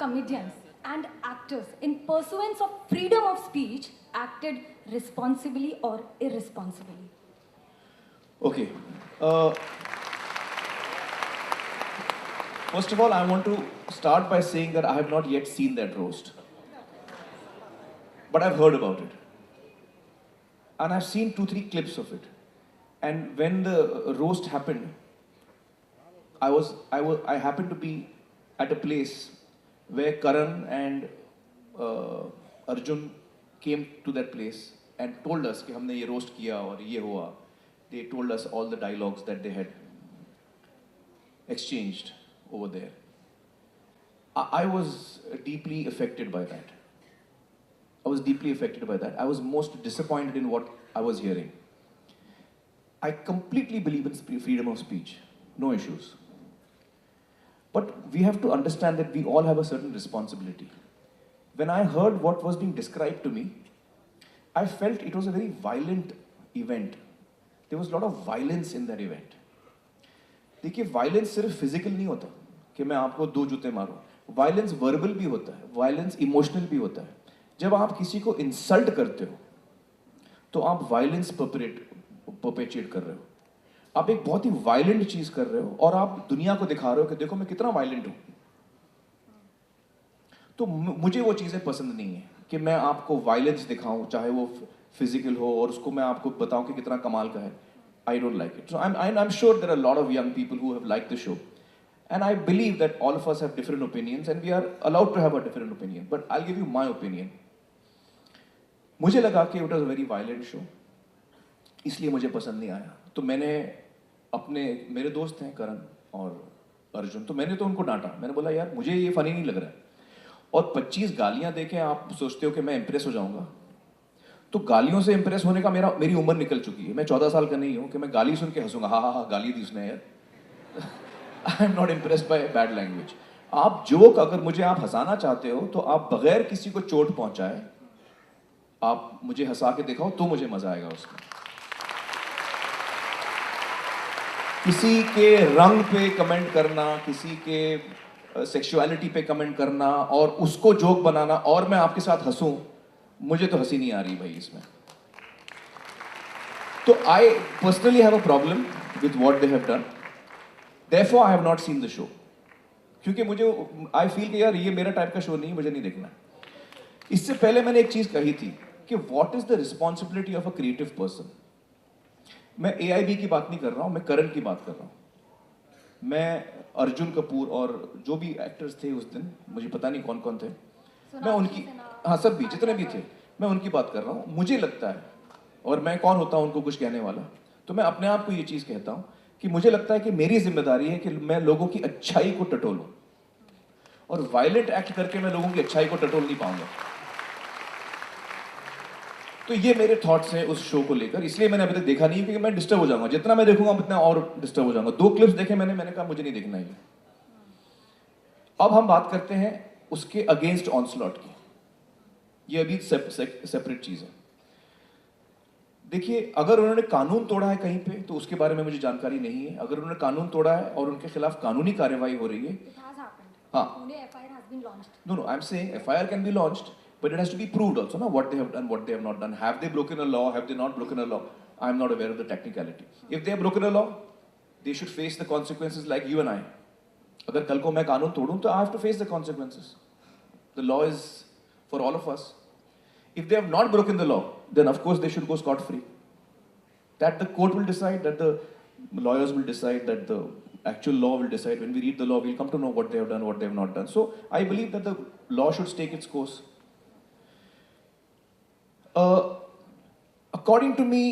comedians and actors in pursuance of freedom of speech acted responsibly or irresponsibly? Okay. Uh, First of all, I want to start by saying that I have not yet seen that roast. But I've heard about it. And I've seen 2-3 clips of it. And when the roast happened, I happened to be at a place where Karan and Arjun came to that place and told us कि हमने ये roast किया और ये हुआ. They told us all the dialogues that they had exchanged over there. I was deeply affected by that. I was most disappointed in what I was hearing. I completely believe in freedom of speech, no issues. But we have to understand that we all have a certain responsibility. When I heard what was being described to me, I felt it was a very violent event. There was a lot of violence in that event. देखिए, violence सिर्फ physical नहीं होता कि मैं आपको 2 जूते मारूं. Violence verbal भी होता है, violence emotional भी होता है. जब आप किसी को insult करते हो, तो आप violence perpetuate कर रहे हो. आप एक बहुत ही violent चीज कर रहे हो और आप दुनिया को दिखा रहे हो कि देखो मैं कितना violent हूं. तो मुझे वो चीजें पसंद नहीं है कि मैं आपको violence दिखाऊं, चाहे वो physical हो और उसको मैं आपको बताऊं कि कितना कमाल का है. I don't like it. So I'm sure there are a lot of young people who have liked the show. And I believe that all of us have different opinions and we are allowed to have a different opinion. But I'll give you my opinion. मुझे लगा कि it was a very violent show. इसलिए मुझे पसंद नहीं आया. तो मेरे दोस्त हैं करण और अर्जुन, तो मैंने तो उनको डांटा. मैंने बोला यार मुझे ये फनी नहीं लग रहा है. और 25 गालियां देके आप सोचते हो कि मैं इंप्रेस हो जाऊंगा. तो गालियों से इंप्रेस होने का मेरी उम्र निकल चुकी है. मैं 14 साल का नहीं हूं कि मैं गाली सुन के हंसूंगा. हाँ गाली दी उसने यार. I am not impressed by bad language. आप जोक अगर मुझे आप हंसाना चाहते हो तो आप बगैर किसी को चोट पहुंचाए आप मुझे हंसा के दिखाओ तो मुझे मजा आएगा उसमें. किसी के रंग पे कमेंट करना, किसी के सेक्सुअलिटी पे कमेंट करना और उसको जोक बनाना और मैं आपके साथ हंसूं, मुझे तो हंसी नहीं आ रही भाई इसमें. तो I personally have a problem with what they have done. Therefore, I have not seen the show. क्योंकि मुझे I feel कि यार ये मेरा टाइप का शो नहीं, मुझे नहीं देखना. इससे पहले मैंने एक चीज कही थी कि what is the responsibility of a creative person. मैं AIB की बात नहीं कर रहा हूं, मैं करण की बात कर रहा हूं. मैं अर्जुन कपूर और जो भी एक्टर्स थे उस दिन, मुझे पता नहीं कौन कौन थे, मैं उनकी, हाँ सब भी जितने भी थे, मैं उनकी बात कर रहा हूं. मुझे लगता है, और मैं कौन होता हूं उनको कुछ कहने वाला, तो मैं अपने आप को ये चीज कहता हूं कि मुझे लगता है कि मेरी जिम्मेदारी है कि मैं लोगों की अच्छाई को टटोलूं और वायलेंट एक्ट करके मैं लोगों की अच्छाई को टटोल नहीं पाऊंगा. तो ये मेरे थॉट्स हैं उस शो को लेकर. इसलिए मैंने अभी तक देखा नहीं क्योंकि मैं डिस्टर्ब हो जाऊंगा. जितना मैं देखूंगा उतना और डिस्टर्ब हो जाऊंगा. 2 क्लिप्स देखे मैंने कहा मुझे नहीं देखना है. अब हम बात करते हैं उसके अगेंस्ट ऑनस्लॉट की. ये अभी सेपरेट चीज है. देखिए, अगर उन्होंने कानून तोड़ा है कहीं पे तो उसके बारे में मुझे जानकारी नहीं है. अगर उन्होंने कानून तोड़ा है और उनके खिलाफ कानूनी कार्यवाही हो रही है, हाँ, no, I'm saying FIR can be launched, but it has to be proved also, ना, what they have done, what they have not done. Have they broken a law? Have they not broken a law? I'm not aware of the technicality. If they have broken a law, they should face the consequences like you and I. अगर कल को मैं कानून तोड़ूं तो I have to face the consequences. The law is for all of us. If they have not broken the law, then of course they should go scot-free. That the court will decide, that the lawyers will decide, that the actual law will decide. When we read the law, we'll come to know what they have done, what they have not done. So I believe that the law should take its course. According to me,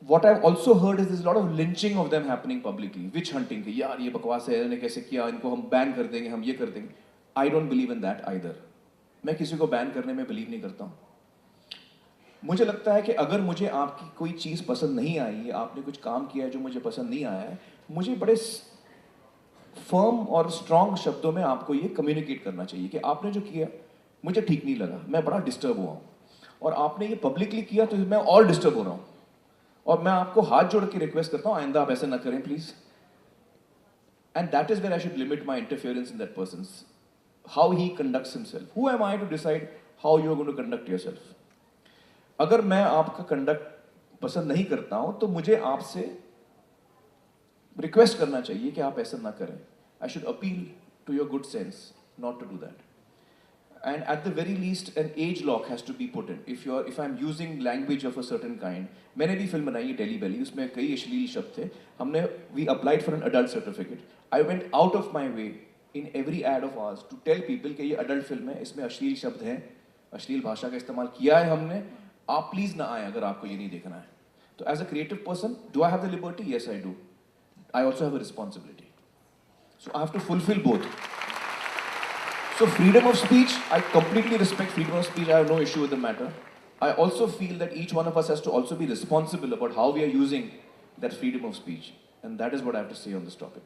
what I've also heard is there's a lot of lynching of them happening publicly. Witch hunting. कि यार ये बकवास है, इन्होंने कैसे किया, इनको हम बैन कर देंगे, हम ये कर देंगे. I don't believe in that either. मैं किसी को बैन करने में बिलीव नहीं करता हूँ. मुझे लगता है कि अगर मुझे आपकी कोई चीज़ पसंद नहीं आई है, आपने कुछ काम किया है जो मुझे पसंद नहीं आया है, मुझे बड़े फर्म और स्ट्रॉन्ग शब्दों में आपको ये कम्युनिकेट करना चाहिए कि आपने जो किया मुझे ठीक नहीं लगा, मैं बड़ा डिस्टर्ब हुआ हूँ और आपने ये पब्लिकली किया तो मैं और डिस्टर्ब हो रहा हूँ और मैं आपको हाथ जोड़ के रिक्वेस्ट करता हूँ आइंदा आप ऐसे ना करें please. And that is where I should limit my interference in that person's how he conducts himself. Who am I to decide how you are going to conduct yourself? अगर मैं आपका कंडक्ट पसंद नहीं करता हूं तो मुझे आपसे रिक्वेस्ट करना चाहिए कि आप ऐसा ना करें. I should appeal to your good sense not to do that. And at the very least, an age lock has to be put in. If I'm using language of a certain kind, मैंने भी film बनाई है daily बेली, उसमें कई अश्लील शब्द थे. We applied for an adult certificate. I went out of my way in every ad of ours to tell people कि ये adult film है, इसमें अश्लील शब्द हैं, अश्लील भाषा का इस्तेमाल किया है हमने. आप प्लीज ना आए अगर आपको ये नहीं देखना है. तो as a creative person, do I have the liberty? Yes, I do. I also have a responsibility. So I have to fulfill both. So freedom of speech, I completely respect freedom of speech. I have no issue with the matter. I also feel that each one of us has to also be responsible about how we are using that freedom of speech. And that is what I have to say on this topic.